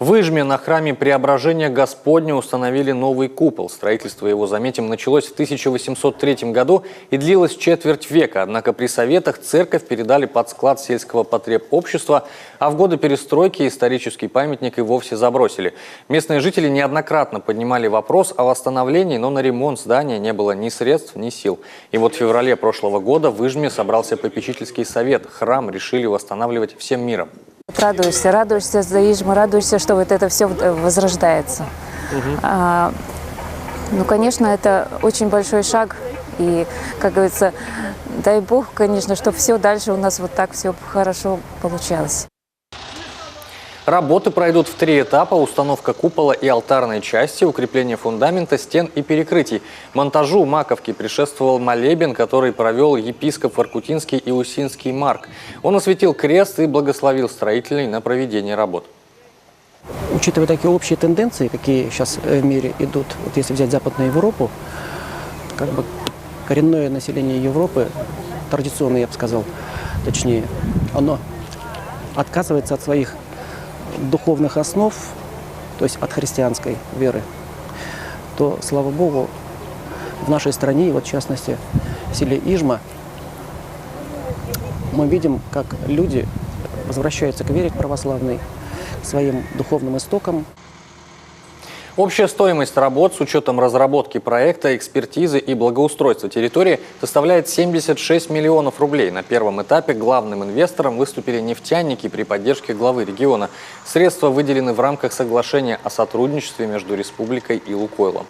В Ижме на храме Преображения Господня установили новый купол. Строительство его, заметим, началось в 1803 году и длилось четверть века. Однако при советах церковь передали под склад сельского потребобщества, а в годы перестройки исторический памятник и вовсе забросили. Местные жители неоднократно поднимали вопрос о восстановлении, но на ремонт здания не было ни средств, ни сил. И вот в феврале прошлого года в Ижме собрался попечительский совет. Храм решили восстанавливать всем миром. Радуешься за Ижму, радуешься, что вот это все возрождается. Ну, конечно, это очень большой шаг. И, как говорится, дай Бог, конечно, чтобы все дальше у нас вот так все хорошо получалось. Работы пройдут в 3 этапа: установка купола и алтарной части, укрепление фундамента, стен и перекрытий. Монтажу маковки предшествовал молебен, который провел епископ Воркутинский и Усинский Марк. Он осветил крест и благословил строителей на проведение работ. Учитывая такие общие тенденции, какие сейчас в мире идут, вот если взять Западную Европу, как бы коренное население Европы, традиционное, я бы сказал, точнее, оно отказывается от своих духовных основ, то есть от христианской веры, то, слава Богу, в нашей стране, и вот в частности в селе Ижма, мы видим, как люди возвращаются к вере православной, к своим духовным истокам. Общая стоимость работ с учетом разработки проекта, экспертизы и благоустройства территории составляет 76 миллионов рублей. На первом этапе главным инвестором выступили нефтяники при поддержке главы региона. Средства выделены в рамках соглашения о сотрудничестве между республикой и Лукойлом.